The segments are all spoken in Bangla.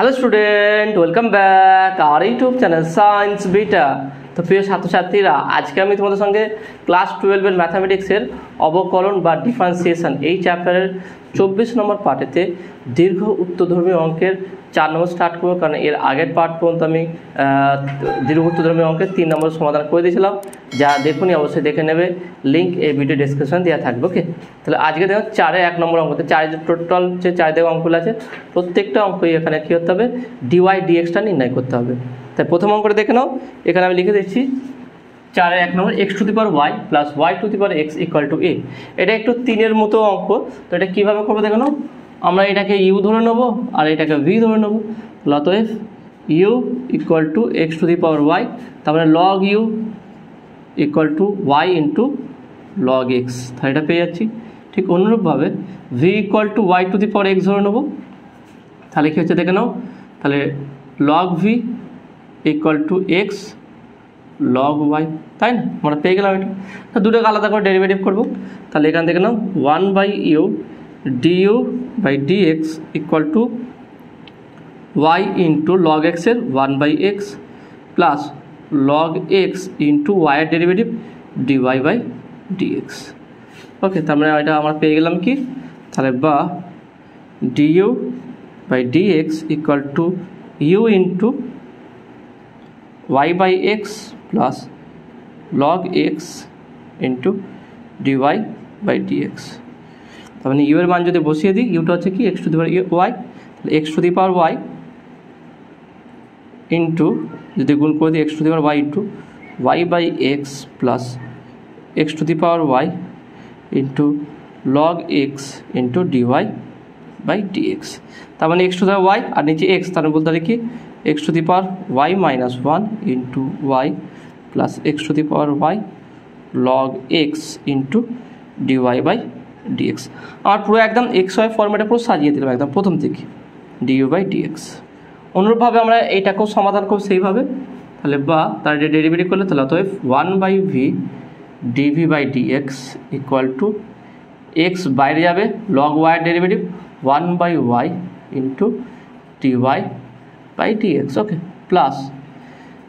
Hello student, welcome back our YouTube channel science beta. তো প্রিয় ছাত্রছাত্রীরা, আজকে আমি তোমাদের সঙ্গে ক্লাস 12-এর ম্যাথামেটিক্সের অবকলন বা ডিফারেন্সিয়েশন এই চ্যাপ্টারের 24 নম্বর পার্টেতে দীর্ঘ উত্তরধর্মী অঙ্কের 4 নম্বর স্টার্ট করবো, কারণ এর আগের পার্ট পর্যন্ত আমি দীর্ঘ উত্তরধর্মী অঙ্কের 3 নম্বর সমাধান করে দিয়েছিলাম। যা দেখুনি অবশ্যই দেখে নেবে, লিঙ্ক এই ভিডিও ডেসক্রিপশন দেওয়া থাকবে। ওকে, তাহলে আজকে দেখো 4-এর 1 নম্বর অঙ্কতে 4 টোটাল যে 4 দিকে অঙ্কগুলো আছে, প্রত্যেকটা অঙ্কই এখানে কী করতে হবে, ডিওয়াই ডিএক্সটা নির্ণয় করতে হবে। তাই প্রথম অঙ্কটা দেখে নাও, এখানে আমি লিখে দিচ্ছি 4-এর 1 নম্বর x to the power y plus y to the power x equal to a। এটা একটু 3-এর মতো অঙ্ক। তো এটা কীভাবে করবো দেখে নাও, আমরা এটাকে u ধরে নেবো আর এটাকে v ধরে নেবো। অতএব u equal to x to the power y, তারপরে log u equal to y into log x, তাহলে এটা পেয়ে যাচ্ছি। ঠিক অনুরূপভাবে v equal to y to the power x ধরে নেবো, তাহলে কী হচ্ছে দেখে নাও, তাহলে log v equal to x log y, তাই না? আমরা পেয়ে গেলাম এটা। তো দুটোকে আলাদা করে ডেরিভেটিভ করবো, তাহলে এখান থেকে নাও 1/u du by dx equal to y into log x এর 1/x plus log x into y এর derivative dy by dx। Okay, তার মানে এটা আমরা পেয়ে গেলাম কি, তাহলে বা du by dx equal to u into y by x plus log x into dy by dx। তার মানে ইউ এর মান যদি বসিয়ে দিই, ইউটা হচ্ছে কি x to the power y, তাহলে x to the power y into যদি গুণ করে দিই x to the power y into y by x plus x to the power y into log x into dy by dx। তার মানে x to the power y আর নিচে x, তার মানে বলতে পারি কি x to the power y minus 1 into y plus x to the power y log x into dy by dx। আমার পুরো একদম এক্স ওয়াই ফর্মেটে পুরো সাজিয়ে দিলাম একদম প্রথম থেকে, du বাই dx। অনুরূপভাবে আমরা এইটাকেও সমাধান করব সেইভাবে, তাহলে বা তার ডেরিভেটিভ করলে তাহলে অতএব 1/v dv by dx equal to x বাইরে যাবে, log y এর derivative 1/y into dy by dx। Okay, plus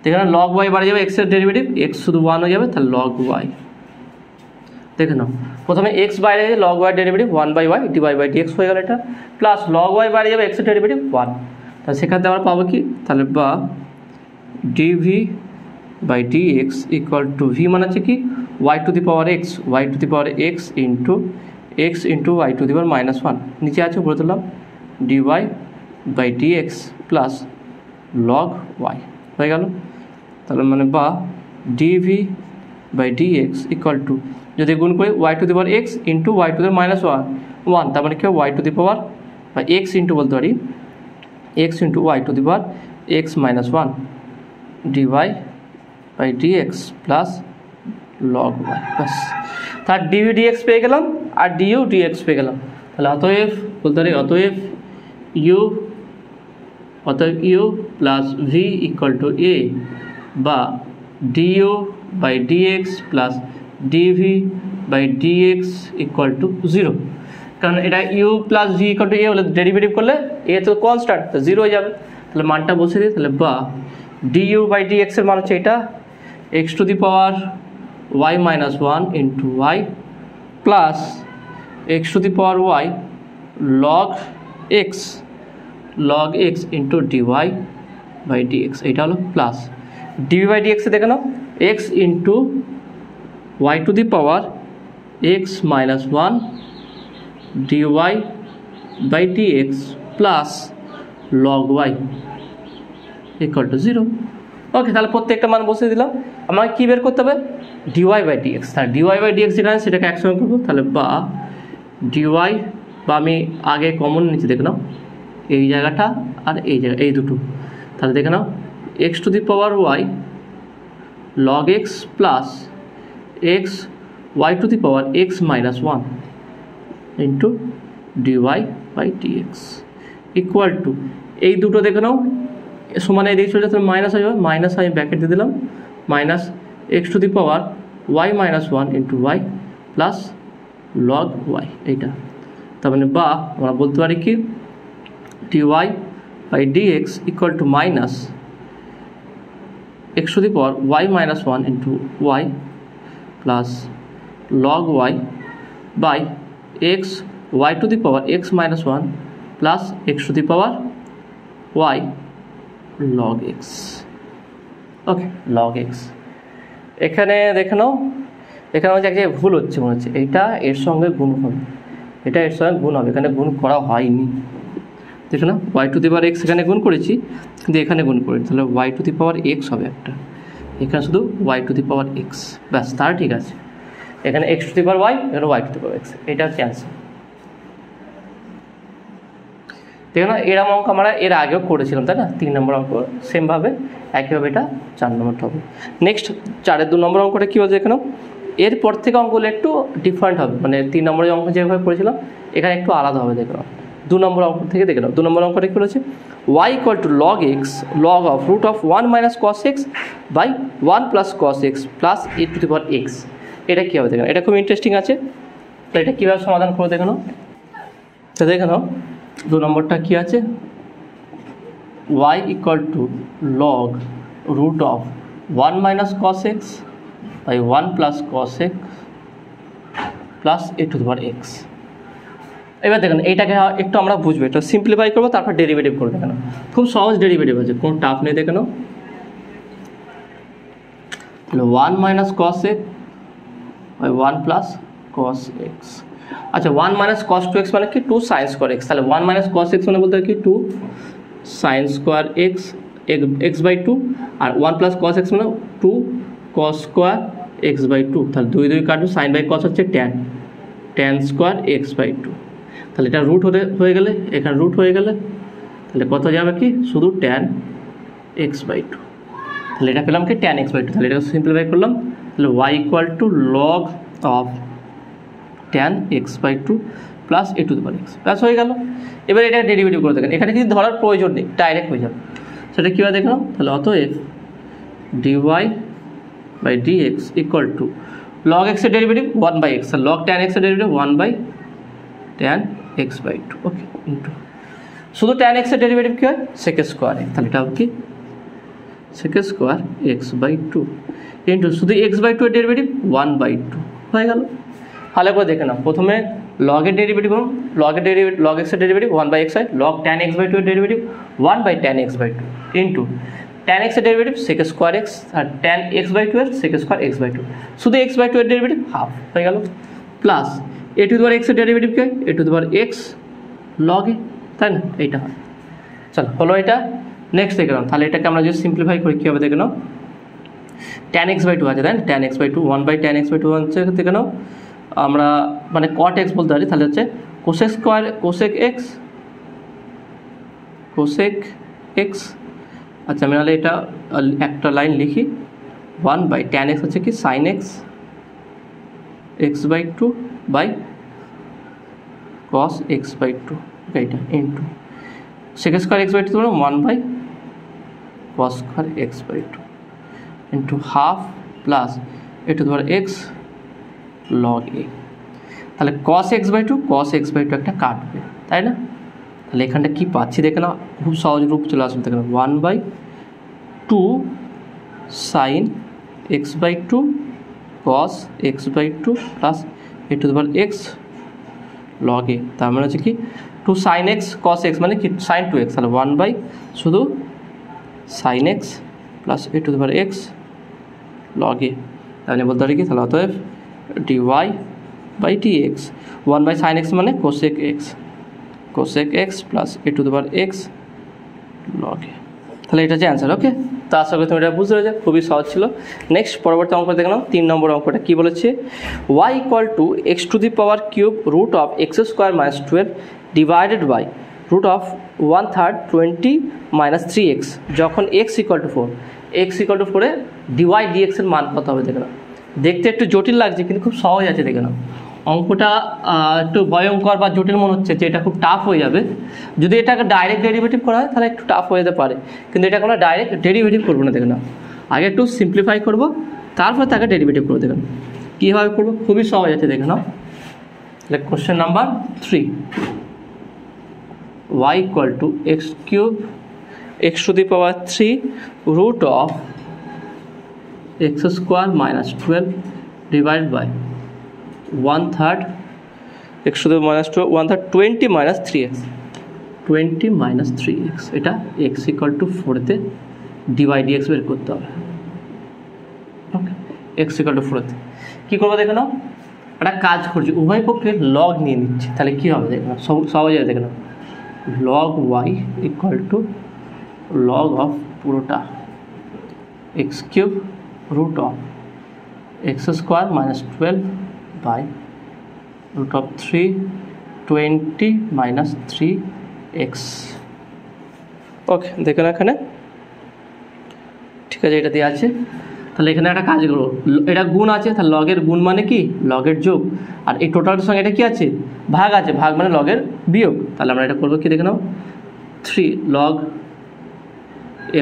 দেখেন log y বাইরে যাবে, x এর ডেরিভেটিভ x শুধু 1 হয়ে যাবে, তাহলে log y। দেখে নাও, প্রথমে x বাইরে যাবে, log y derivative 1/y dy by dx হয়ে গেল এটা, প্লাস log y বাইরে যাবে, x এর ডেরিভেটিভ 1। তাহলে সেখানে আমরা পাবো কি, তাহলে বা dv by dx equal to v মানে হচ্ছে কি y to the power x into x into y to the power minus 1, নিচে আছে উপরে তুললাম dy by dx plus log y হয়ে গেল। তাহলে মানে বা dv by dx equal to যদি গুণ করি y to the power x into y to the minus 1, তার মানে কি y টু দি পাওয়ার বা x ইন্টু বলতে পারি x into y to the power x minus 1 dy by dx plus log y plus তার dv dx পেয়ে গেলাম আর du dx পেয়ে গেলাম। তাহলে অতএব বলতে পারি অতএব u plus v equal to a বা du by dx plus dv by dx equal to 0, কারণ এটা u plus v equal to a হলে ডেরিভেটিভ করলে a তো কনস্ট্যান্ট, তো 0 হয়ে যাবে। তাহলে মানটা বসে দিই, তাহলে বা du বাই dx এর মান হচ্ছে এটা x to the power y minus 1 into y plus x to the power y log x into dy by dx, এইটা হলো প্লাস dv বাই dx এ দেখে নাও x into y to the power x minus 1 dy by dx plus log y equal to 0। Okay, তাহলে প্রত্যেকটা মান বসিয়ে দিলাম। আমাকে কী বের করতে হবে, dy বাই dx। তাহলে dy বাই dx যেটা আছে সেটাকে একসঙ্গে করবো, তাহলে বা dy বা আমি আগে কমন নিচে দেখে নাও এই জায়গাটা আর এই জায়গা, এই দুটো, তাহলে দেখে নাও x to the power y log x plus x y to the power x minus 1 into dy by dx equal to এই দুটো দেখে নাও সমান এই দিকে চলে যাচ্ছে, মাইনাস হয়ে যাবে, মাইনাস আমি ব্র্যাকেট দিয়ে দিলাম minus x to the power y minus 1 into y plus log y এইটা। তার মানে বা আমরা বলতে পারি কি dy by dx equal to minus x to the power y minus 1 into y plus log y by x y to the power x minus 1 plus x to the power y log x। Okay, log x। এখানে দেখে নাও, এখানে হচ্ছে এক জায়গায় ভুল হচ্ছে মনে হচ্ছে, এইটা এর সঙ্গে গুণ হবে, এটা এর সঙ্গে গুণ হবে, এখানে গুণ করা হয়নি। দেখো না, y to the power x এখানে গুণ করেছি, কিন্তু এখানে গুণ করেছি, তাহলে y to the power x হবে একটা, এখানে শুধু y to the power x, ব্যাস, তার ঠিক আছে। এখানে x to the power y, এখানে y to the power x, এটা হচ্ছে অ্যান্সার। দেখো না, এরকম অঙ্ক আমরা এর আগেও করেছিলাম, তাই না? 3 নম্বর অঙ্ক সেমভাবে একইভাবে এটা 4 নম্বরটা হবে। নেক্সট 4-এর 2 নম্বর অঙ্কটা কী বলছে এখানে, এরপর থেকে অঙ্কগুলো একটু ডিফারেন্ট হবে, মানে 3 নম্বরের অঙ্ক যেভাবে করেছিলাম এখানে একটু আলাদা হবে। দেখো 2 নম্বর অঙ্ক থেকে দেখে নাও, 2 নম্বর অঙ্কটা কী বলেছে, y equal to log x log of root of 1 minus cos x by 1 plus cos x plus e to the power x। এটা কী হবে দেখো, এটা খুব ইন্টারেস্টিং আছে। তো এটা কীভাবে সমাধান করে দেখে নাও, তো দেখে নাও 2 নম্বরটা কী আছে, y equal to log root of 1 minus cos x by 1 plus cos x plus e to the power x। এবার দেখেন এইটাকে একটু আমরা বুঝবো, এটা সিম্পলিফাই করবো, তারপর ডেরিভেটিভ করবো। দেখেন খুব সহজ ডেরিভেটিভ আছে, কোনো টাফ নেই। দেখেন 1 minus cos x by 1 plus cos x। আচ্ছা, 1 minus cos 2x মানে কি 2 sin square x, তাহলে 1 minus cos x মানে বলতে কি 2 sin square x x by 2, R 1 plus cos x মানে 2 cos square x by 2, তাহলে 2 2 কাটবে, sin by cos হচ্ছে tan square x by 2। তাহলে এটা রুট হয়ে গেলে, এখানে রুট হয়ে গেলে তাহলে কত যাবে কি, শুধু tan x by 2। তাহলে এটা পেলাম কি tan x by 2, তাহলে এটা সিম্পলিফাই করলাম, তাহলে y equal to log of tan x by 2 plus e two the power x, plus হয়ে গেল। এবার এটা ডেরিভেটিভ করে দেখেন, এখানে কিন্তু ধরার প্রয়োজন নেই, ডাইরেক্ট হয়ে যাবে। সেটা কীভাবে দেখলাম, তাহলে অতএব dy by dx equal to log x এর ডেরিভেটিভ 1 by x, আর log tan x এর derivative 1 by tan x by 2, okay, into শুধু tan x এর ডেরিভেটিভ কী হয়, sec স্কোয়ার x, তাহলে এটা হবে কি sec square x by 2 into শুধু x by 2 এর ডেরিভেটিভ 1 by 2 হয়ে গেল। ভালো করে দেখে নাও, প্রথমে log এর ডেরিভেটিভ করুন, log x এর ডেরিভেটিভ 1 by x হয়, log tan x by 2 এর derivative 1 by tan x by 2 into tan x এর ডেরিভেটিভ sec স্কোয়ার x, আর tan x by 2 এর sec স্কোয়ার x by 2, শুধু x by 2 এর ডেরিভেটিভ হাফ হয়ে গেল, plus a two the power x এর ডেরিভেটিভ কি হয়, a two the power x log a, তাই না? এইটা হয়। চলো হলো এটা। নেক্সট দেখে নাও, তাহলে এটাকে আমরা যদি সিম্পলিফাই করি কী হবে দেখে নাও, tan x by 2 আছে, তাই না? tan x by 2 1 by tan x by 2 হচ্ছে, দেখে নাও আমরা মানে cot x বলতে পারি, তাহলে হচ্ছে cosec স্কোয়ার cosec x। আচ্ছা, আমি নাহলে এটা একটা লাইন লিখি, 1 by tan x হচ্ছে কি sin x x by 2 by cos x by 2, এইটা into sec square x by 2 মানে 1 by cos square x by 2 into half plus a two the power x log a। তাহলে cos x by 2 একটা কাটবে, তাই না? তাহলে এখানটা কি পাচ্ছি দেখে না, খুব সহজ রূপ চলে আসবে দেখে না, 1 by 2 sin x by 2 cos x by 2 plus a two the power x log a। তার মানে হচ্ছে কি 2 sin x cos x মানে কি sin 2x, তাহলে 1 by শুধু sin x plus a two the power x log a। তাহলে বলতে পারি কি, তাহলে অতএব dy by dx 1 by sin x মানে cosec x plus a two the power x log a। তাহলে এটা হচ্ছে অ্যান্সার। ওকে, তো আশা করি তুমি এটা বুঝতে পেরেছো, খুবই সহজ ছিল। নেক্সট পরবর্তী অঙ্ক দেখলাম 3 নম্বর অঙ্কটা কী বলেছে, y equal to x to the power cube root of x square minus 12 divided by root of 1/3 20 minus 3x যখন x equal to 4, x equal to 4 এ ডিওয়াই ডিএক্স এর মান কত হবে দেখে নাও। দেখতে একটু জটিল লাগছে কিন্তু খুব সহজ আছে দেখে নাও। অঙ্কটা একটু ভয়ঙ্কর বা জটিল মনে হচ্ছে যে এটা খুব টাফ হয়ে যাবে, যদি এটাকে ডাইরেক্ট ডেরিভেটিভ করা হয় তাহলে একটু টাফ হয়ে যেতে পারে, কিন্তু এটা কোনো ডাইরেক্ট ডেরিভেটিভ করবো না দেখে নাও, আগে একটু সিম্পলিফাই করবো তারপর তাকে ডেরিভেটিভ করবো দেখে নাও। কীভাবে করবো, খুবই সহজ আছে দেখে নাও। তাহলে question number 3, y equal to x cube x to the power 3 root of x square minus 12 divide by 1/3 x to the minus 1/3 20 minus 3x 20 minus 3x এটা x ইকুয়াল টু 4 তে ডিভাইড dx বের করতে হবে। ওকে x ইকুয়াল টু 4 তে কি করব দেখো না, একটা কাজ করছি উভয় পক্ষের লগ নিয়ে নিচ্ছি, তাহলে কি হবে দেখো সহজে দেখো না, log y equal to log of পুরোটা x cube root of x square minus 12 by root of 3 20 minus 3x। Okay দেখুন এখানে ঠিক আছে, এটা দিয়ে আছে। তাহলে এখানে একটা কাজ করবো, এটা গুণ আছে, তাহলে লগের গুণ মানে কি লগের যোগ, আর এই টোটালের সঙ্গে এটা কি আছে ভাগ আছে, ভাগ মানে লগের বিয়োগ। তাহলে আমরা এটা করবো কি দেখে নাও, 3 log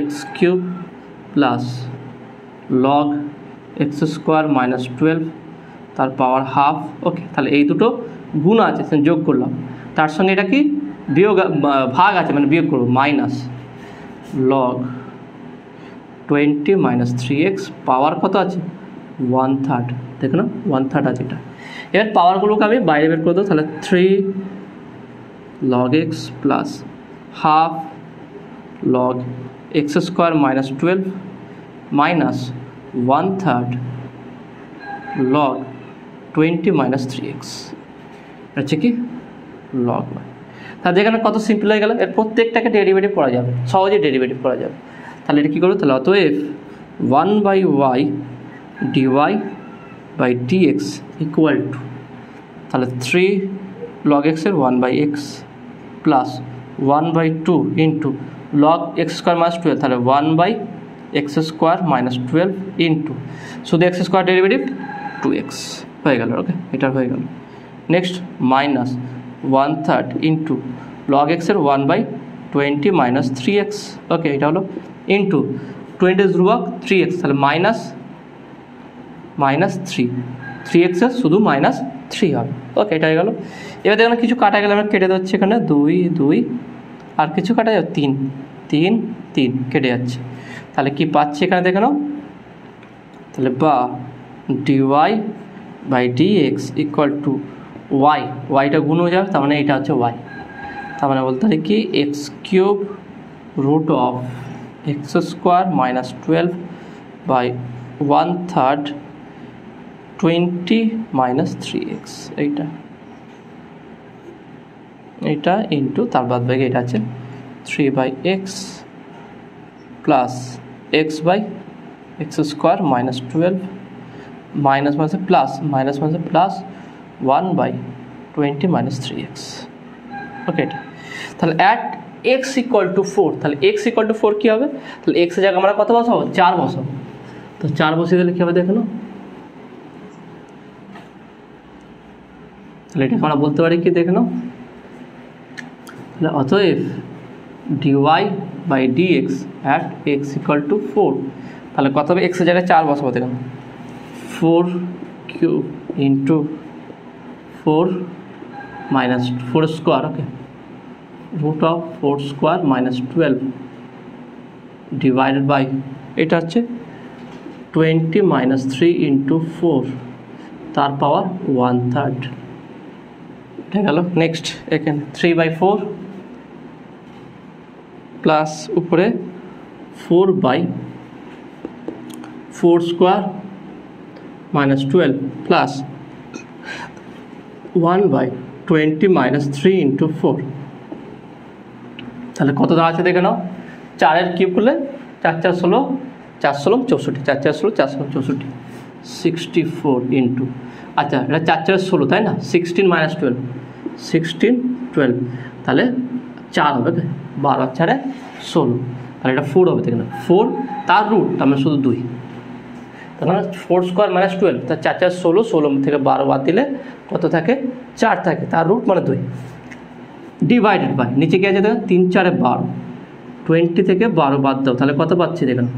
x cube plus log x square minus 12 তার পাওয়ার হাফ। ওকে তাহলে এই দুটো গুণ আছে যোগ করলাম, তার সঙ্গে এটা কি বিয়োগ ভাগ আছে মানে বিয়োগ করবো, মাইনাস log 20 মাইনাস 3x পাওয়ার কত আছে 1/3, দেখো না 1/3 আছে এটা। এবার পাওয়ারগুলোকে আমি বাইরে বের করে দেবো, তাহলে 3 log x plus half log x square minus 12 minus 1/3 log 20 minus 3x হচ্ছে কি log y। তাহলে এখানে কত সিম্পল হয়ে গেল, এর প্রত্যেকটাকে ডেরিভেটিভ করা যাবে, সহজে ডেরিভেটিভ করা যাবে। তাহলে এটা কী করবো, তাহলে অতএব 1/y dy by dx equal to তাহলে 3 log x এর 1/x plus 1/2 into log x square minus 12, তাহলে 1/x স্কোয়ার মাইনাস 12 ইন্টু শুধু x স্কোয়ার ডেরিভেটিভ 2x হয়ে গেল। ওকে এটা হয়ে গেল। Next minus 1/3 into log x এর 1/20 মাইনাস 3x। ওকে এটা হলো ইন্টু 20 ধ্রুবক 3x, তাহলে মাইনাস 3x এর শুধু মাইনাস 3 হবে। ওকে এটা হয়ে গেল। এবার দেখুন কিছু কাটা গেলে আমরা কেটে দিচ্ছি, এখানে 2 2 আর কিছু কাটা যাবে 3 3 3 কেটে যাচ্ছে। তাহলে কি পাচ্ছি এখানে দেখে নাও, তাহলে বা dy by dx equal to y, yটা গুণ হয়ে যাবে, তার মানে এটা হচ্ছে y। তার মানে বলতে পারি কি x cube root of x square minus 12 by 1/3 20 minus 3x এইটা ইন্টু তার বাদ বাকি এটা আছে 3/x plus x by x square minus 12 minus মানে প্লাস মাইনাস মানে প্লাস 1/20 মাইনাস 3x। ওকে এটা তাহলে অ্যাট x ইকুয়াল টু 4, তাহলে x ইকুয়াল টু 4 কী হবে, তাহলে x এর জায়গায় আমরা কত বসাবো 4 বসাবো, তো 4 বসিয়ে দিলে কী হবে দেখো না, তাহলে এটাকে আমরা বলতে পারি কি দেখে নাও, তাহলে অতএব dy by dx at x equal to 4, তাহলে কত হবে x এর জায়গায় 4 বসাবো দেখুন 4 cube into 4 minus 4 square, okay root of 4 square minus 12 divided by এটা হচ্ছে 20 মাইনাস 3 ইন্টু 4 তার পাওয়ার 1/3 ঠিক গেল। নেক্সট এখানে 3/4 প্লাস উপরে 4/4 square minus 12 plus 1/20 minus 3 into 4, তাহলে কত দাঁড়াচ্ছে দেখে নাও, 4 কিউব করলে 4 4 16 4 16 64, 4 4 16 4 16 64 64 ইন্টু আচ্ছা এটা 4 4 16 তাই না, 16 মাইনাস 12 16 12, তাহলে 4 হবে 12 আর 4 16, তাহলে এটা 4 হবে দেখে না 4 তার রুট তার মানে শুধু 2, তার মানে 4 স্কোয়ার মাইনাস 12, তার 4 4 16 16 থেকে 12 বাদ দিলে কত থাকে 4 থাকে, তার রুট মানে 2 ডিভাইডেড বাই নিচে কি আছে দেখো 3 4 12 20 থেকে 12 বাদ দাও, তাহলে কত পাচ্ছি দেখুন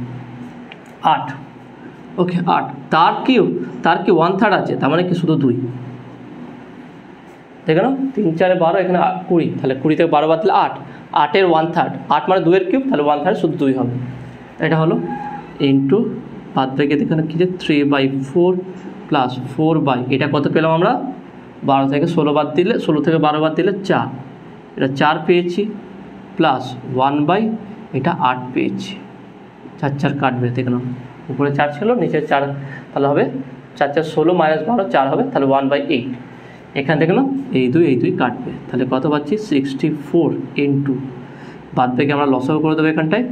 8। ওকে 8 তার কি 1/3 আছে, তার মানে কি শুধু 2 দেখে নাও 3 4 12 এখানে 20, তাহলে 20 থেকে 12 বাদ দিলে 8, 8-এর 1/3, 8 মানে 2-এর কিউব, তাহলে 1/3 শুধু 2 হবে। এটা হলো ইন্টু বাদ ব্যাকে এখানে কী যে 3/4 প্লাস 4 এটা কত পেলাম আমরা, 12 থেকে 16 বাদ দিলে, 16 থেকে 12 বাদ দিলে 4, এটা 4 পেয়েছি, প্লাস 1 এটা 8 পেয়েছি। 4 4 কাটবে, দেখে নাও উপরে 4 ছিল নিচে 4, তাহলে হবে 4 4 16 মাইনাস 12 4 হবে, তাহলে 1/8। এখান থেকে না এই 2 কাটবে, তাহলে কত পাচ্ছি 64 ইন্টু বাদ থেকে আমরা লসাগু করে দেবো এখানটায়,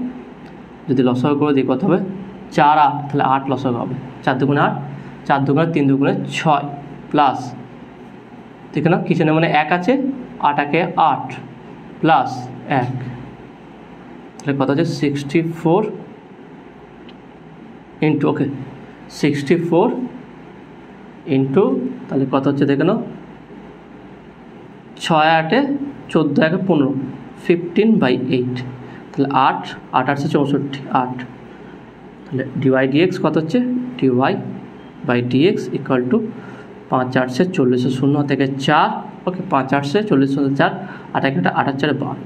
যদি লসাগু করে দিই কত হবে 4 8, তাহলে 8 লসাগু হবে, 4 দুগুণে 8, 4 দুগুণে 3 দুগুণে 6 প্লাস দেখে না কিচেনে মানে 1 আছে, 8 একে 8 প্লাস 1, তাহলে কত হচ্ছে 64 ইন্টু 64 ইন্টু তাহলে কত হচ্ছে দেখে নাও 6 8 14 1 15, 15/8, তাহলে 8 8 8 64 8, তাহলে ডিওয়াই ডিএক্স কত হচ্ছে dy/dx ইকুয়াল টু 5 8 40 0 থেকে 4, 5 8 40 0 4, 8 1 8 8 4 12,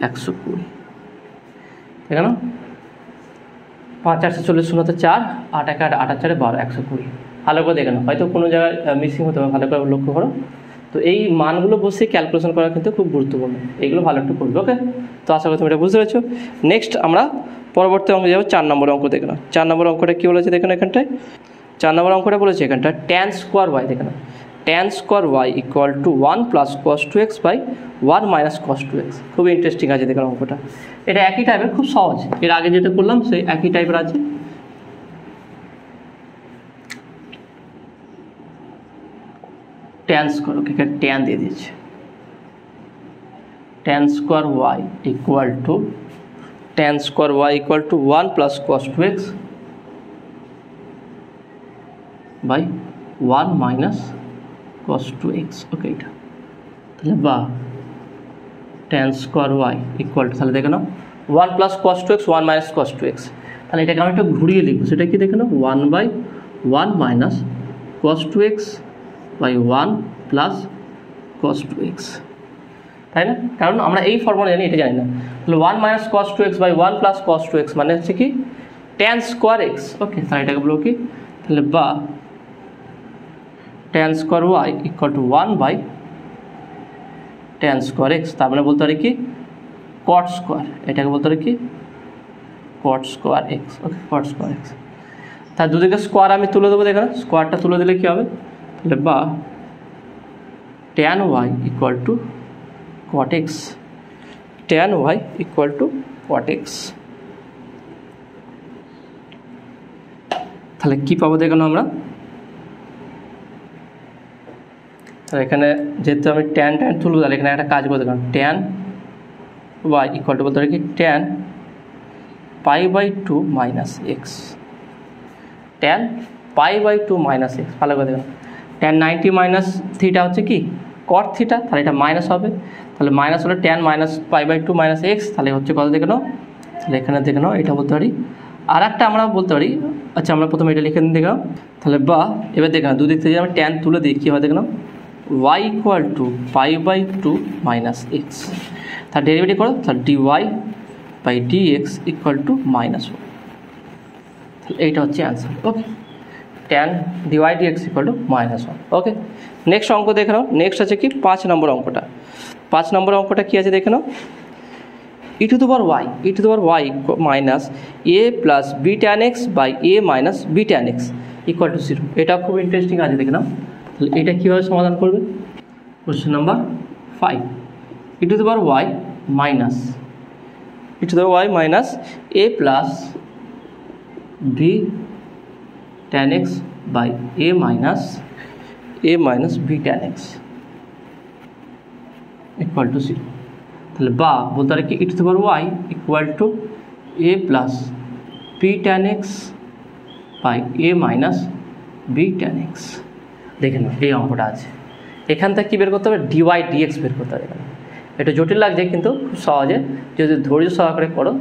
120, ঠিক আছে? 5 8 40 0 থেকে 4, 8 1 8 8 4 12, 120। ভালো করে দেখে নাও, হয়তো কোনো জায়গায় মিসিং হতে হবে, ভালো করে লক্ষ্য করো। তো এই মানগুলো বসে ক্যালকুলেশন করা কিন্তু খুব গুরুত্বপূর্ণ, এইগুলো ভালো একটু করবে। ওকে, তো আশা করি তুমি এটা বুঝতে পেরেছো। নেক্সট আমরা পরবর্তী অঙ্কে যাবো, 4 নম্বর অঙ্ক দেখে নাও। 4 নম্বর অঙ্কটা কী বলেছে দেখে নাও এখানটায়, 4 নম্বর অঙ্কটা বলেছে এখানটা tan স্কোয়ার y, দেখে নাও tan square y equal to 1 plus cos 2x by 1 minus cos 2x। খুব ইন্টারেস্টিং আছে দেখে নাও অঙ্কটা, এটা একই টাইপের, খুব সহজ, এর আগে যেটা করলাম সেই একই টাইপের আছে। tan স্কোয়ার, ওকে tan দিয়ে দিয়েছে, tan square y equal to 1 plus cos 2x by 1 minus cos 2x। Okay, এটা তাহলে বা tan square y equal to, তাহলে দেখে নাও 1 plus cos 2x 1 minus cos 2x, তাহলে এটাকে আমি একটু ঘুরিয়ে লিখবো, সেটা কি দেখে নাও 1/1 minus cos 2x by 1 plus cos 2x, তাই না? কারণ আমরা এই ফর্মুলা জানি, এটা জানি না। তাহলে 1 minus cos 2x by 1 plus cos 2x মানে হচ্ছে কি tan স্কোয়ার x। ওকে, তাহলে এটাকে বলবো কি, তাহলে বা tan square y equal to 1 by tan square x, তার মানে বলতে পারি কি cot স্কোয়ার, এটাকে বলতে পারি কি cot স্কোয়ার x। ওকে, cot স্কোয়ার x, তার দুদিকে স্কোয়ার আমি তুলে দেবো, দেখে স্কোয়ারটা তুলে দিলে কী হবে, তাহলে বা tan y equal two cot x, tan y equal two cot x। তাহলে কী পাবো দেখুন আমরা, তাহলে এখানে যেহেতু আমি tan তুলবো, তাহলে এখানে একটা কাজ করে দিলাম, tan y ইকুয়াল টু বলতে পারি কি tan π/2 minus x, tan π/2 minus x. ভালো করে দেখুন, tan 90 মাইনাস থিটা হচ্ছে কি cot থিটা, তাহলে এটা মাইনাস হবে, তাহলে মাইনাস হলে tan মাইনাস π/2 মাইনাস এক্স, তাহলে হচ্ছে কত দেখে নাও, তাহলে এখানে দেখে নাও এটা বলতে পারি। আর একটা আমরা বলতে পারি, আচ্ছা আমরা প্রথমে এটা লিখে দেখে নাও, তাহলে বা এবার দেখে নাও দুদিক থেকে আমি tan তুলে দিই, কী হয় দেখে নাও y equal to π/2 minus x, তার ডেরিভেটিভ করো, তাহলে dy/dx ইকুয়াল টু -1, তাহলে এইটা হচ্ছে answer. Okay, tan dy/dx equal to -1। Okay, next অঙ্ক দেখে নাও, নেক্সট আছে কি 5 নম্বর অঙ্কটা। 5 নম্বর অঙ্কটা কী আছে দেখে নাও, e to the power y minus a plus b tan x by a minus b tan x equal to 0। এটা খুব ইন্টারেস্টিং আছে দেখে নাও, তাহলে এটা কীভাবে সমাধান করবে, question number 5, e to the power y minus a plus b tan x by a minus b tan x equal to 0। তাহলে বা বলতে পারি কি e to the power y equal to a plus b tan x by a minus b tan x। দেখে নাও এই অঙ্কটা আছে, এখান থেকে কী বের করতে হবে, dy/dx বের করতে হবে। এটা জটিল লাগছে কিন্তু খুব সহজে, যদি ধৈর্য সহকারে করো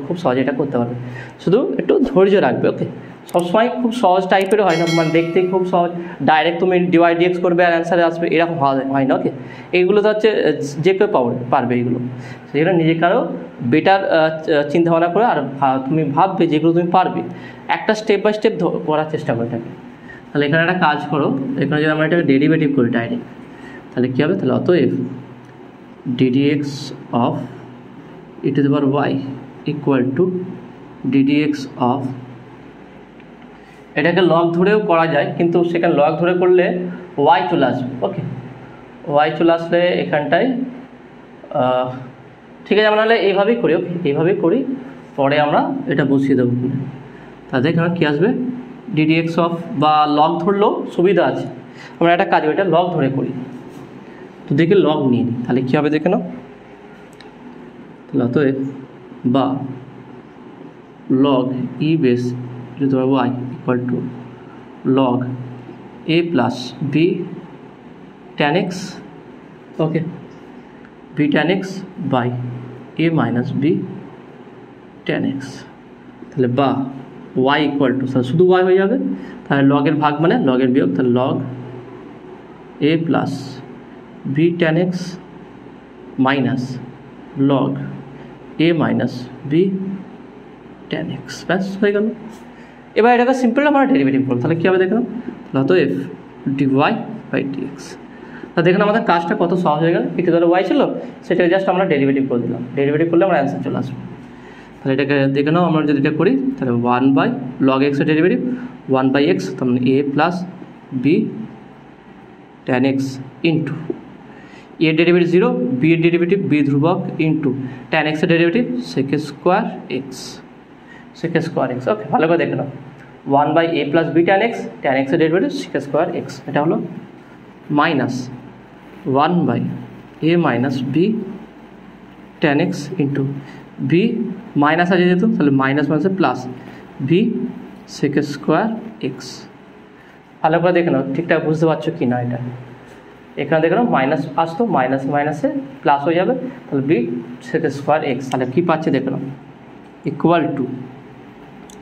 খুব সহজে এটা করতে পারবে, শুধু একটু ধৈর্য রাখবে। ওকে, সবসময় খুব সহজ টাইপের হয় না, মানে দেখতে খুব সহজ, ডাইরেক্ট তুমি ডিওয়াই ডিএক্স করবে আর অ্যান্সারে আসবে এরকম হয় না। ওকে, এইগুলো তো হচ্ছে যে কেউ পারবে এইগুলো, সেই জন্য নিজেকে আরও বেটার চিন্তাভাবনা করে আর তুমি ভাববে যেগুলো তুমি পারবে, একটা স্টেপ বাই স্টেপ করার চেষ্টা করে থাকে। তাহলে এখানে একটা কাজ করো, এখানে যদি আমরা এটাকে ডেরিভেটিভ করি ডাইরেক্ট, তাহলে কী হবে, তাহলে অতএব ddx of e to the power y equal two ddx of, এটাকে লগ ধরেও করা যায়, কিন্তু সেখানে লগ ধরে করলে y চলে আসবে। ওকে, y চলে আসলে এখানটায় ঠিক আছে, আমরা নাহলে এইভাবেই করি। ওকে, এইভাবেই করি, পরে আমরা এটা বসিয়ে দেবো। তাহলে এখানে কী আসবে, ddx অফ, বা লগ ধরলেও সুবিধা আছে, আমরা একটা কাজ এটা লগ ধরে করি, তো দেখে লগ নিয়ে নিই, তাহলে কী হবে দেখে নাও। তাহলে অতএব বা লগ ই বেস যদি y equal to log a plus b tan x, okay, b tan x by a minus b tan x, তাহলে বা y ইকুয়াল টু, শুধু y হয়ে যাবে, তাহলে লগের ভাগ মানে লগের বিয়োগ, তাহলে log a plus b tan x minus log a minus b tan x, ব্যাস হয়ে গেল। এবার এটাকে সিম্পল আমরা ডেরিভেটিভ করব, তাহলে কী হবে দেখলাম, তাহলে তো এফ ডিওয়াই বাই ডিএক্স। তা দেখুন আমাদের কাজটা কত সহজ হয়ে গেল, একটু ধরে ওয়াই ছিল সেটাকে জাস্ট আমরা ডেরিভেটিভ করে দিলাম, ডেরিভেটিভ করলে আমরা অ্যান্সার চলে আসবে। তাহলে এটাকে দেখে নাও, আমরা যদি এটা করি তাহলে 1 বাই লগ এক্সের ডেরিভেটিভ 1 বাই এক্স, তার মানে a plus b tan x into এর ডেরিভেটিভ 0, বি এর ডেরিভেটিভ বি ধ্রুবক ইন্টু tan x এর derivative sec square x, sec square x. Okay, ভালো করে দেখে নাও, 1 by a plus b tan x এর ডেরিভেটিভ sec স্কোয়ার এক্স, এটা হলো minus 1 by a minus b tan x into b minus আছে যেহেতু, তাহলে মাইনাস মাইনাসে plus b sec square x. ভালো করে দেখে নাও ঠিকঠাক বুঝতে পারছো কি না এটা, এখানে দেখে নাও মাইনাস আসতো, মাইনাস মাইনাসে প্লাস হয়ে যাবে, তাহলে বি sec স্কোয়ার এক্স, তাহলে কী পাচ্ছে দেখে নাও, ইকুয়াল টু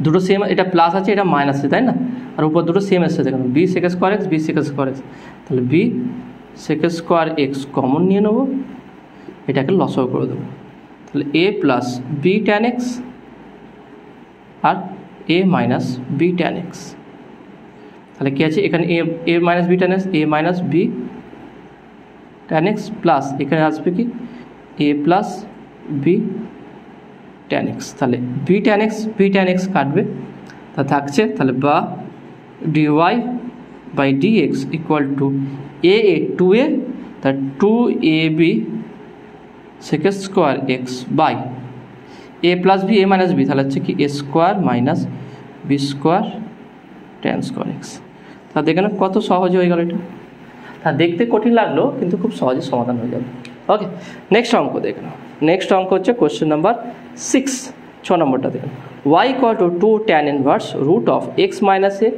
দুটো সেম, এটা প্লাস আছে এটা মাইনাস আছে তাই না, আর উপর দুটো সেম এসছে দেখুন, b sec square x b sec square x, তাহলে b sec square x common নিয়ে নেবো, এটাকে লসও করে দেবো, তাহলে a plus b tan x আর a minus b tan x, তাহলে কী আছে এখানে a minus b tan x, a minus b tan x plus এখানে আসবে কি a plus b tan x, তাহলে বি tan x কাটবে, তা থাকছে তাহলে বা dy by dx equal to a 2a, তা 2ab sec square x by a plus b a minus b, তাহলে হচ্ছে কি a square minus b square tan square x. তা দেখে না কত সহজ হয়ে গেল এটা, তা দেখতে কঠিন লাগলো কিন্তু খুব সহজে সমাধান হয়ে যাবে। ওকে, নেক্সট অঙ্ক দেখে নাও, নেক্সট অঙ্ক হচ্ছে কোয়েশ্চেন নাম্বার 6, 6 নম্বরটা দেখুন, y equal to 2 tan inverse root of x minus a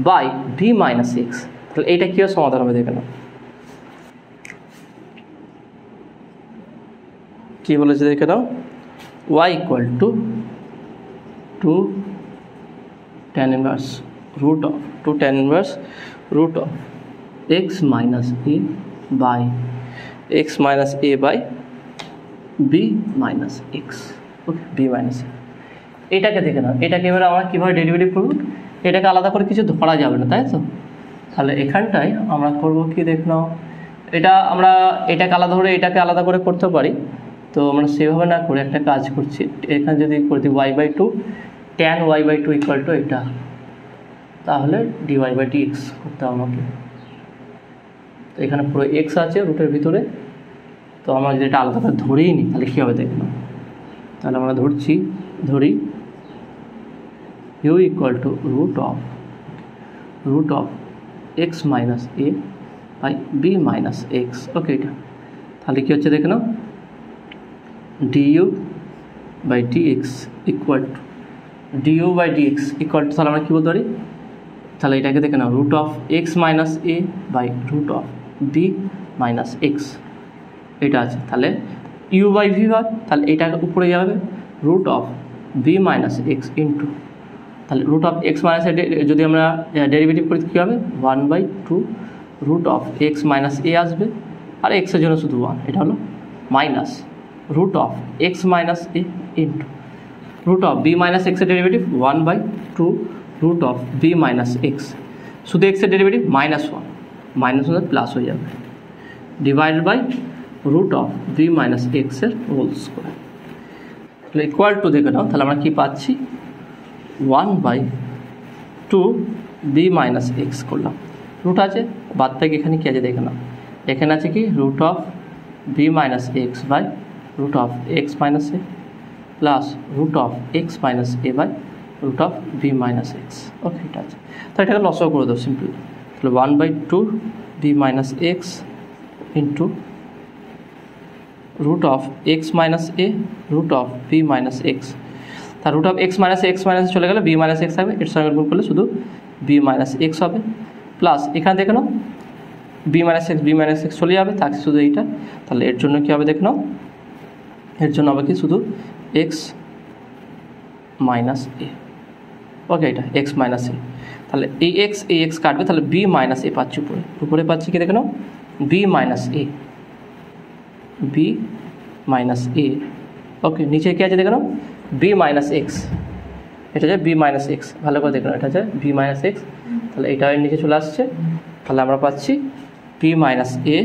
by b minus x, তাহলে এইটা কীভাবে সমাধান হবে দেখে নাও। কী বলেছে দেখে নাও, y equal to 2 tan inverse root of 2 tan inverse root of x minus a by x minus a by b minus x. Okay, b minus a, এটাকে দেখে নাও, এটাকে এবার আমরা কীভাবে ডেরিভেটিভ করব, এটাকে আলাদা করে কিছু ধরা যাবে না তাই তো, তাহলে এখানটায় আমরা করব কি দেখে নাও, এটা আমরা এটাকে আলাদা করে এটাকে আলাদা করে করতে পারি, তো আমরা সেভাবে না করে একটা কাজ করছি, এখানে যদি করে দিই y by 2 tan y by 2 equal to এটা, তাহলে dy বাই dx করতে হবে আমাকে, তো এখানে পুরো এক্স আছে রুটের ভিতরে, তো আমরা যদি এটা আলাদা করে ধরেই নিই তাহলে কী হবে দেখুন, তাহলে আমরা ধরি u equal to root of x minus a by b minus x. Okay, এটা তাহলে কী হচ্ছে দেখে নাও, du by dx equal to তাহলে আমরা কী বলতে পারি, তাহলে এটাকে দেখে নাও root of x minus a by root of b minus x, এটা আছে, তাহলে ইউ বাই ভি হয়, তাহলে এটা উপরে যাবে root of b minus x into তাহলে root of x minus a যদি আমরা ডেরিভেটিভ করি কী হবে 1/2 root of x minus a আসবে, আর এক্সের জন্য শুধু 1, এটা হলো minus root of x minus a into root of b minus এক্সের derivative 1/2 root of b minus x, শুধু এক্সের ডেরিভেটিভ -1 প্লাস হয়ে যাবে, divided by root of b minus এক্সের হোল স্কোয়ার। তাহলে ইকুয়াল টু দেখে নাও, তাহলে আমরা কী পাচ্ছি 1/2 বি মাইনাস এক্স করলাম, রুট আছে বাদ থেকে এখানে কী আছে দেখে নাও, এখানে আছে কি root of b minus x by root of x minus a plus root of x minus a by root of b minus x. Okay, এটা আছে, তো এটাকে লসও করে দাও সিম্পল। তাহলে 1/2 b minus x into root of x minus a root of b minus x, তার রুট অফ এক্স মাইনাস চলে গেলে বি মাইনাস এক্স হবে, এর সঙ্গে গুণ করলে শুধু বি মাইনাস এক্স হবে, প্লাস এখানে দেখে নাও বি মাইনাস এক্স চলে যাবে, থাকছে শুধু এইটা। তাহলে এর জন্য কী হবে দেখে নাও, এর জন্য হবে কি শুধু এক্স মাইনাস এ। ওকে, এটা এক্স মাইনাস এ, তাহলে এই এক্স কাটবে, তাহলে বি মাইনাস এ পাচ্ছি উপরে পাচ্ছি কি দেখে নাও বি মাইনাস এ। ওকে, নিচে কী আছে দেখে নাও বি মাইনাস এক্স, এটা হচ্ছে বি মাইনাস এক্স, ভালো করে দেখে নাও এটা হচ্ছে বি মাইনাস এক্স, তাহলে এটা নিচে চলে আসছে, তাহলে আমরা পাচ্ছি b minus a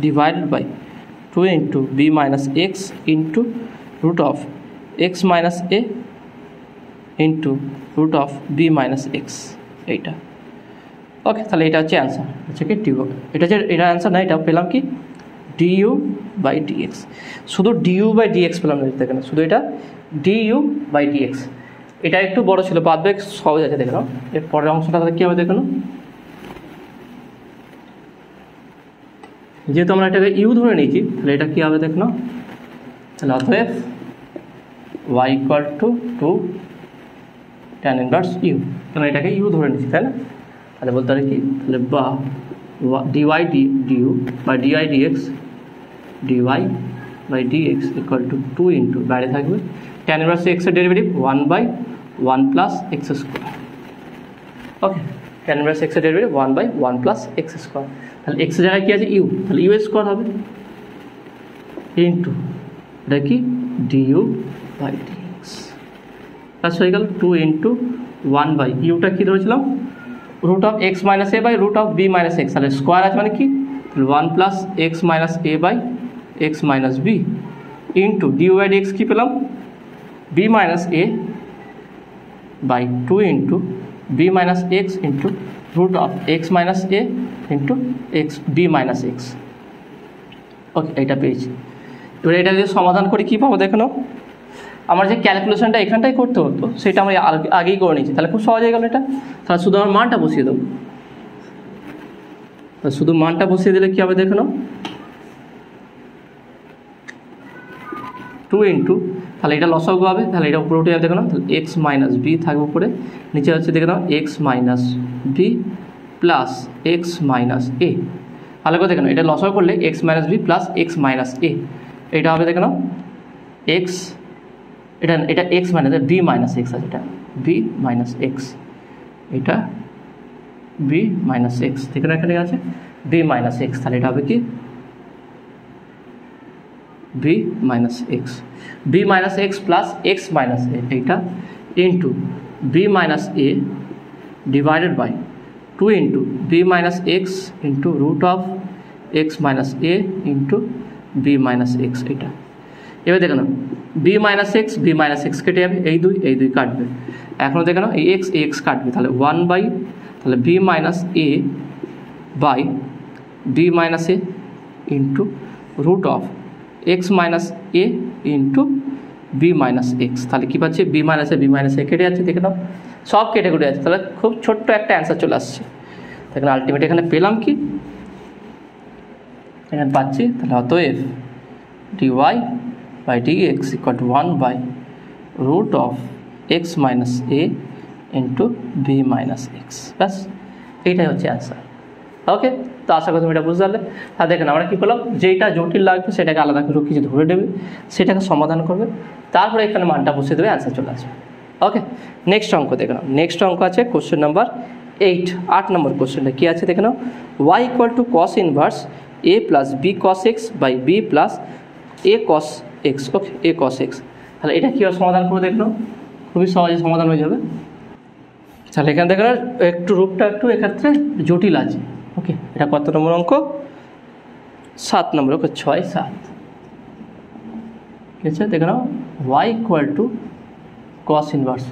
divided by 2 into b minus x into root of x minus a into root of b minus x, এইটা। ওকে, তাহলে এটা হচ্ছে অ্যান্সার, হচ্ছে কি ডিউ, এটা অ্যান্সার না, এটা পেলাম কি ডিইউ বাই ডিএক্স, শুধু ডিইউ বাই ডিএক্স পেলাম না, দেখে না শুধু এটা ডিইউ বাই ডিএক্স, এটা একটু বড় ছিল, বাদ বাকি সহজ আছে দেখে নাও। এর পরের অংশটা তাহলে কী হবে দেখে নাও, যেহেতু আমরা এটাকে ইউ ধরে নিয়েছি তাহলে এটা কী হবে দেখে নাও, তাহলে অতএব y equal to 2 tan inverse you, কারণ এটাকে ইউ ধরে নিচ্ছি তাই না, তাহলে বলতে পারি কি, তাহলে বা ডিওয়াই ডিইউ বা di dx equal to 2 into বাইরে থাকবে tan ইনভার্স এক্সের derivative 1/1 plus x square. Okay, tan inverse এক্সের ডেরিভেটিভ 1/1 প্লাস এক্স স্কোয়ার, তাহলে এক্সের জায়গায় কী আছে ইউ, তাহলে ইউ স্কোয়ার হবে ইন্টু এটা কি ডিইউ বাই ডিএক্স, প্লাস হয়ে গেল 2 ইন্টু 1 বাই ইউটা কী ধরেছিলাম root of x minus a by root of b minus x, তাহলে স্কোয়ার আছে মানে কি 1 plus x minus a by x minus b into du by dx কী পেলাম b minus a by 2 into b minus x into root of x minus a into x b minus x. Okay, এটা পেয়েছি। এবার এটা যদি সমাধান করি কী পাবো দেখে নাও, আমার যে ক্যালকুলেশনটা এখানটাই করতে হতো সেটা আমরা আগেই করে নিয়েছি, তাহলে খুব সহজ হয়ে গেল এটা। তাহলে শুধু আমার মানটা বসিয়ে দেবো, শুধু মানটা বসিয়ে দিলে কী হবে দেখে নাও 2 ইন্টু, তাহলে এটা লসাগু হবে, তাহলে এটা উপরে উঠে যাবে দেখে নাও, তাহলে এক্স মাইনাস বি থাকবে উপরে, নিচে হচ্ছে দেখে নাও x minus b plus x minus a, ভালো করে দেখে নাও এটা লসাগু করলে x minus b plus x minus a, এটা হবে দেখে নাও এক্স, এটা x minus b minus x আছে, এটা বি মাইনাস এক্স, এটা বি মাইনাস এক্স, দেখে নাও এখানে আছে বি মাইনাস এক্স, তাহলে এটা হবে কি b minus x plus x minus a, এইটা into b minus a divided by 2 into b minus x into root of x minus a into b minus x, এটা। এবার দেখে নাও বি মাইনাস এক্স কেটে যাবে, এই দুই কাটবে, এখনও দেখে নাও এই এক্স কাটবে, তাহলে 1 বাই তাহলে b minus a by b minus a into root of x minus a into b minus x, তাহলে কী পাচ্ছে বি মাইনাস এ কেটে যাচ্ছে, দেখে নাও সব কেটে যাচ্ছে, তাহলে খুব ছোট্ট একটা অ্যান্সার চলে আসছে। দেখেন আলটিমেট এখানে পেলাম কি, এখানে পাচ্ছি তাহলে অতএব dy by dx equal to 1 by root of x minus a into b minus x, ব্যাস এইটাই হচ্ছে অ্যান্সার। ওকে, তো আশা করি তুমি এটা বুঝতে পারলে। আর দেখেন আমরা কী করলাম, যেইটা জটিল লাগবে সেটাকে আলাদা করে কিছু ধরে নেবে, সেটাকে সমাধান করবে, তারপরে এখানে মানটা বসিয়ে দেবে, অ্যান্সার চলে আসবে। ওকে, নেক্সট অঙ্ক দেখে নাও। নেক্সট অঙ্ক আছে কোশ্চেন নাম্বার 8 নম্বর কোশ্চেনটা কী আছে দেখে নাও। y equal to cos inverse a plus b cos x by b plus a cos x. Okay, a cos x. তাহলে এটা কীভাবে সমাধান করে দেখলো, খুবই সহজে সমাধান হয়ে যাবে। তাহলে এখানে দেখো একটু রূপটা একটু এক্ষেত্রে জটিল আছে। ওকে, এটা কত নম্বর অঙ্ক? 7 নম্বর। ওকে, 6, 7 ঠিক আছে। দেখে নাও y equal to cos inverse,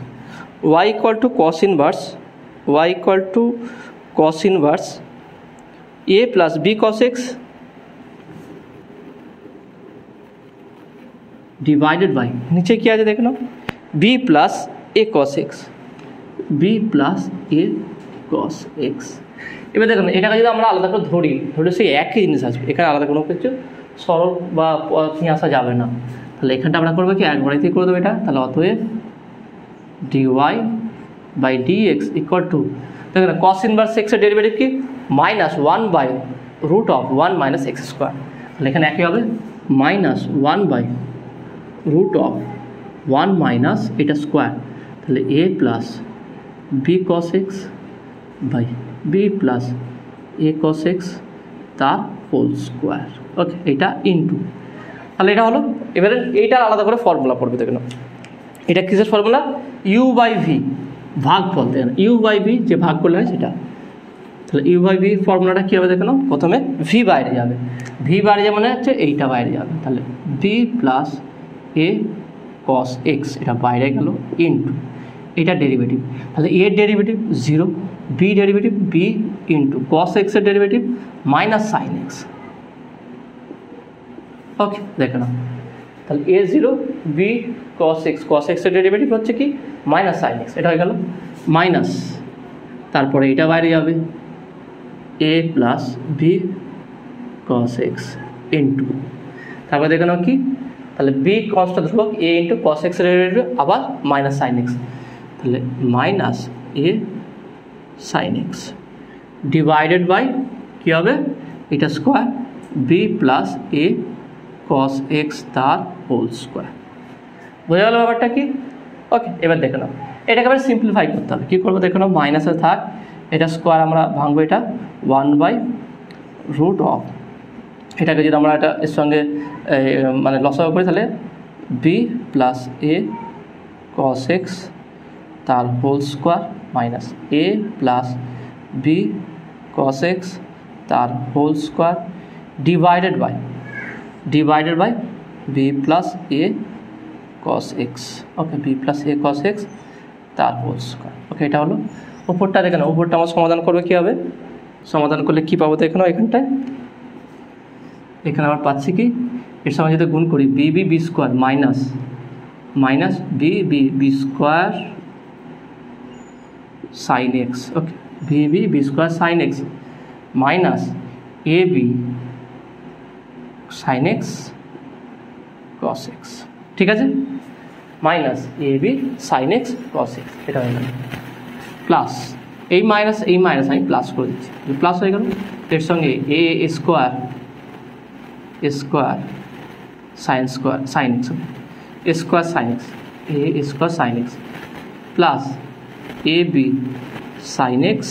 y equal to cos inverse, y equal to cos inverse a plus b cos x divided by নিচে কী আছে দেখে নাও b plus a cos x, b plus a cos x। এবার দেখুন এটাকে যদি আমরা আলাদা করে ধরি সেই একই জিনিস আসবে, এখানে আলাদা কোনো কিছু সরল বা নিয়ে আসা যাবে না। তাহলে এখানটা আমরা করবো কি একবারেতেই করে দেবো এটা। তাহলে অতএব dy by dx equal to দেখুন cos ইনভার্স এক্সের ডেরিভেটিভ কি minus 1 by root of 1 minus x square. তাহলে এখানে একই হবে minus 1 by root of 1 minus এটা স্কোয়ার। তাহলে a plus b cos x by b plus a cos x তার হোল স্কোয়ার। ওকে, এটা ইনটু, তাহলে এটা হলো। এবারে এইটার আলাদা করে ফর্মুলা পড়বে দেখুন, এটা কিসের ফর্মুলা? ইউ বাই ভি ভাগফল, দেখেন ইউ বাই ভি যে ভাগ করলে হয় সেটা। তাহলে ইউ বাই ভি ফর্মুলাটা কী হবে দেখুন, প্রথমে ভি বাইরে যাবে, ভি বাইরে যাবে মানে হচ্ছে এইটা বাইরে যাবে। তাহলে b plus a cos x এটা বাইরে গেল ইনটু এটা ডেরিভেটিভ, তাহলে এর derivative 0, b derivative b into cos x এর derivative minus sine x. Okay, দেখে নাও তাহলে এ 0 বি cos x এর ডেরিভেটিভ হচ্ছে কি মাইনাস সাইন এক্স, এটা হয়ে গেল মাইনাস, তারপরে এটা বাইরে যাবে a plus b cos x into তারপরে দেখে নাও কি, তাহলে বি কনস্ট্যান্ট ধ্রুবক এ ইন্টু cos x এর ডেরিভেটিভ আবার মাইনাস সাইন এক্স, তাহলে minus a sine x divided by কী হবে এটা square b plus a cos x তার হোল স্কোয়ার। বোঝা গেল ব্যাপারটা কি? ওকে, এবার দেখে নাও এটাকে আবার সিম্পলিফাই করতে হবে। কী করবো দেখে নাও, মাইনাসে থাক, এটা স্কোয়ার আমরা ভাঙবো, এটা 1 বাই রুট অফ এটাকে যদি আমরা এটা এর সঙ্গে মানে লসাগু করি তাহলে b plus a cos x তার whole square minus a plus b cos x তার whole square divided by b plus a cos x। Okay, b plus a cos x তার হোল স্কোয়ার। ওকে, এটা হলো উপরটা। দেখেন উপরটা আমার সমাধান করবে কী হবে, সমাধান করলে কী পাবো দেখেন এখানটায়, এখানে আমার পাচ্ছি কি এর সঙ্গে যদি গুণ করি b b b square minus b b b square sine x. Okay, b b b square sine x minus a b sine x cos x। ঠিক আছে, minus a b sine x cos x এটা হয়ে গেল প্লাস এই মাইনাস আমি প্লাস করে দিচ্ছি, প্লাস হয়ে গেল। এর সঙ্গে a square sine x square sine x a square sine x plus a b sine x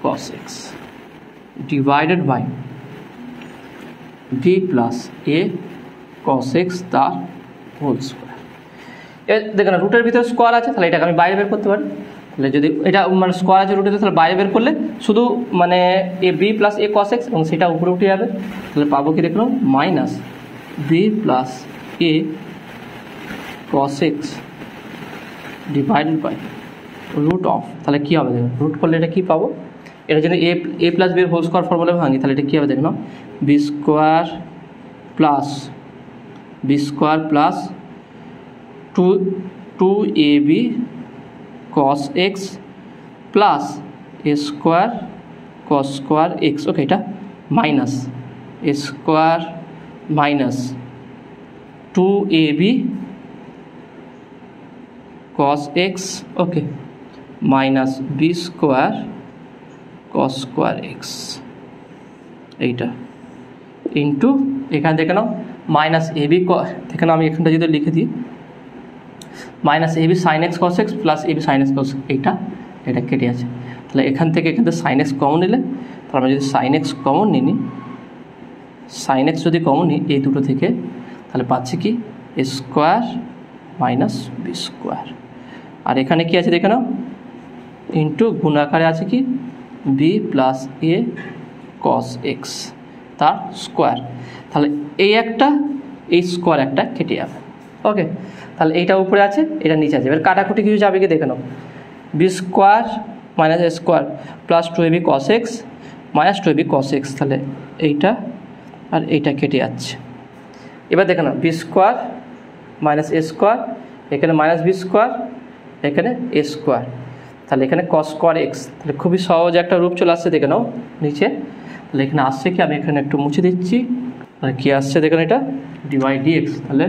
cos x divided by b plus a cos x তার হোল স্কোয়ার। দেখেন রুটের ভিতরে স্কোয়ার আছে, তাহলে এটাকে আমি বাইরে বের করতে পারি। তাহলে যদি এটা মানে স্কোয়ার আছে রুটের, তাহলে বাইরে বের করলে শুধু মানে A B plus a cos x এবং সেটা উপরে উঠে যাবে। তাহলে পাবো কি দেখলাম minus b plus a cos x divided by root of, তাহলে কী হবে দেখুন রুট করলে এটা কী পাবো, এটা যদি এ প্লাস বির হোল স্কোয়ার ফর্মুলা ভাঙি তাহলে এটা কী হবে দেখুন b square plus 2ab cos x plus a square cos square x। Okay, এটা minus a square minus 2ab cos x। Okay, minus b square cos square x এইটা ইন্টু এখানে দেখে নাও মাইনাস এ বি দেখে নাও, আমি এখানটা যদি লিখে দিই minus a b sine x cos x plus a b sine x cos এটা কেটে আছে। তাহলে এখান থেকে সাইন এক্স কমন নিলে, তাহলে আমরা যদি সাইন এক্স কমন নিই, সাইন এক্স যদি কমন নিই এই দুটো থেকে, তাহলে পাচ্ছি কি a square minus b square. আর এখানে কি আছে দেখে নাও, ইন্টু গুণাকারে আছে কি B plus a cos x তার স্কোয়ার। তাহলে এই স্কোয়ার একটা কেটে যাবে। ওকে, তাহলে এইটা উপরে আছে, এটা নিচে আছে। এবার কাটাকুটি কিছু যাবে কি দেখে নাও, b square minus a square plus 2ab cos x minus 2ab cos x, তাহলে এইটা আর এইটা কেটে যাচ্ছে। এবার দেখে নাও b square minus a square, এখানে মাইনাস বি স্কোয়ার, এখানে এ স্কোয়ার, তাহলে এখানে cos স্কোয়ার এক্স। তাহলে খুবই সহজ একটা রূপ চলে আসছে দেখে নাও নিচে। তাহলে এখানে আসছে কি, আমি এখানে একটু মুছে দিচ্ছি, তাহলে কী আসছে দেখেন এটা ডিওয়াই ডিএক্স। তাহলে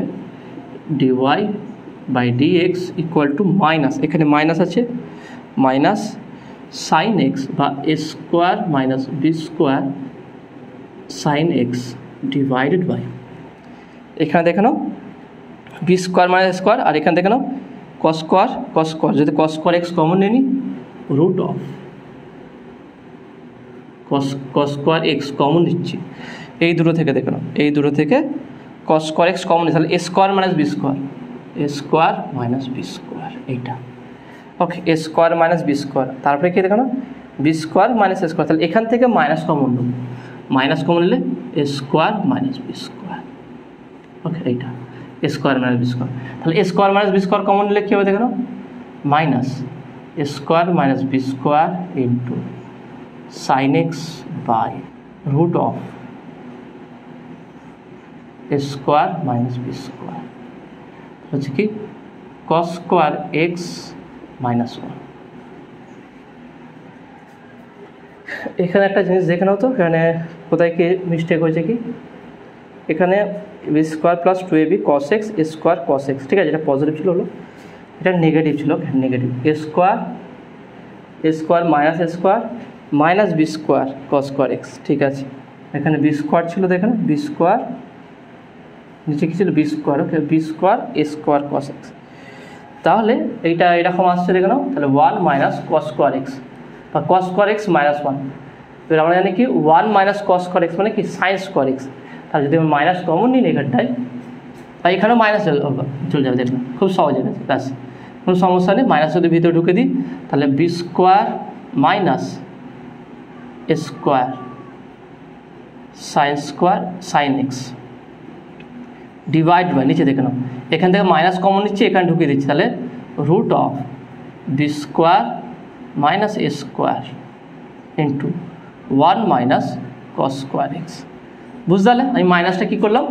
dy by dx equal to minus, এখানে মাইনাস আছে, মাইনাস সাইন এক্স বা a square minus b square sine x divided by, এখানে দেখে নাও বি স্কোয়ার মাইনাস স্কোয়ার, আর এখানে দেখে নাও কস স্কোয়ার, যদি কস স্কোয়ার এক্স কমন নিই root of cos square x common নিচ্ছি এই দুটো থেকে, দেখে নাও এই দুটো থেকে কস স্কোয়ার এক্স কমন নিচ্ছি, তাহলে a square minus b square, a square minus b square এইটা। Okay, a square minus b square, তারপরে কি দেখো না b square minus a square, তাহলে এখান থেকে মাইনাস কমন নেব, মাইনাস কমন নিলে a square minus b square. Okay, এইটা a square minus b square, তাহলে a square minus b square common নিলে কী হবে দেখো না minus a square minus b square into sine x by root of a square minus b square হচ্ছে কি কস স্কোয়ার এক্স মাইনাস 1। এখানে একটা জিনিস দেখে নাও তো, এখানে কোথায় কি মিস্টেক হয়েছে কি, এখানে b square plus 2ab cos x a square cos x, ঠিক আছে, এটা পজিটিভ ছিল, হলো এটা নেগেটিভ ছিল, negative a square minus a square minus b square cos square x, ঠিক আছে। এখানে বি স্কোয়ার ছিল, দেখেন বি স্কোয়ার, নিচে কী ছিল B square, okay B square a square cos x, তাহলে এইটা এরকম আসছে দেখে নাও, তাহলে 1 মাইনাস cos স্কোয়ার এক্স বা cos স্কোয়ার এক্স মাইনাস 1, এবার আমরা জানি কি 1 মাইনাস cos স্কোয়ার এক্স মানে কি সাইন স্কোয়ার এক্স, তাহলে যদি আমরা মাইনাস কমন নিই এখানটায়, তাই এখানেও মাইনাস চলে যাবে, দেখবেন খুব সহজ হয়ে গেছে, ব্যাস কোনো সমস্যা নেই। মাইনাস যদি ভিতরে ঢুকে দিই, তাহলে b square minus a square sine x divide by, নিচে দেখে নাও এখান থেকে মাইনাস কমন নিচ্ছি, এখানে ঢুকিয়ে দিচ্ছি, তাহলে root of b square minus a square into 1 minus cos square x. বুঝতে পারলে আমি মাইনাসটা কী করলাম,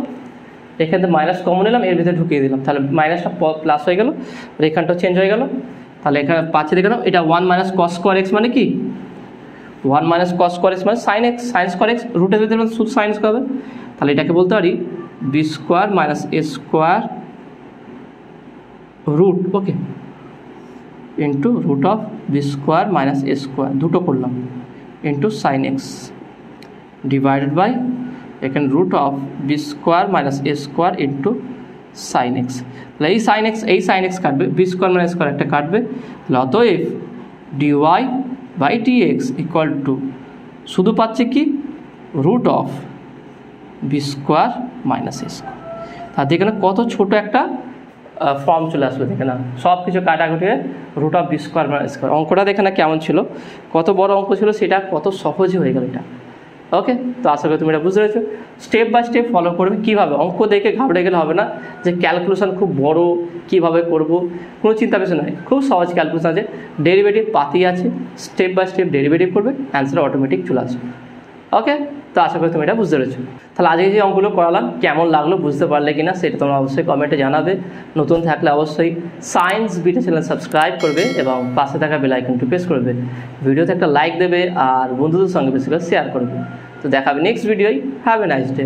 এখান থেকে মাইনাস কমন নিলাম, এর ভিতরে ঢুকিয়ে দিলাম, তাহলে মাইনাসটা প্লাস হয়ে গেল, আর এখানটাও চেঞ্জ হয়ে গেল, তাহলে এখানে পাচ্ছি দেখে নাও এটা 1 মাইনাস cos স্কোয়ার এক্স মানে কি 1 মাইনাস cos স্কোয়ার এক্স মানে সাইন স্কোয়ার এক্স, রুটের ভিতরে শুধু সাইন স্কোয়ার হবে, তাহলে এটাকে বলতে পারি b square minus a square root, okay into root of b square minus a square, দুটো করলাম into sine x divided by এখানে root of b square minus a square into sine x. তাহলে এই সাইন এক্স কাটবে, বি স্কোয়ার মাইনাস স্কোয়ার একটা কাটবে, তাহলে অতএব dy by dx equal to শুধু পাচ্ছে কি root of b square minus a square. তার দেখে না কত ছোটো একটা ফর্ম চলে আসলো, দেখে না সব কিছু কাটাকুটিয়ে root of b square minus square. অঙ্কটা দেখে না কেমন ছিল, কত বড় অঙ্ক ছিল, সেটা কত সহজে হয়ে গেল এটা। ওকে, তো আশা করি তুমি এটা বুঝতে পেরেছো। স্টেপ বাই স্টেপ ফলো করবে, কীভাবে অঙ্ক দেখে ঘাবড়ে গেলে হবে না যে ক্যালকুলেশন খুব বড় কীভাবে করব, কোনো চিন্তা বেশি নয়, খুব সহজ ক্যালকুলেশন আছে, ডেরিভেটিভ পাতি আছে, স্টেপ বাই স্টেপ ডেরিভেটিভ করবে, অ্যান্সার অটোমেটিক চলে আসবে। ওকে, তো আশা করি তুমি এটা বুঝতে পেরেছো। তাহলে আজকে যে অঙ্কগুলো করালাম কেমন লাগলো, বুঝতে পারলে কিনা সেটা তোমরা অবশ্যই কমেন্টে জানাবে। নতুন থাকলে অবশ্যই সায়েন্স বিটা চ্যানেল সাবস্ক্রাইব করবে এবং পাশে থাকা বেল আইকনটি প্রেস করবে, ভিডিওতে একটা লাইক দেবে আর বন্ধুদের সঙ্গে বেশি করে শেয়ার করবে। তো দেখাবে নেক্সট ভিডিওয়। Have a nice day.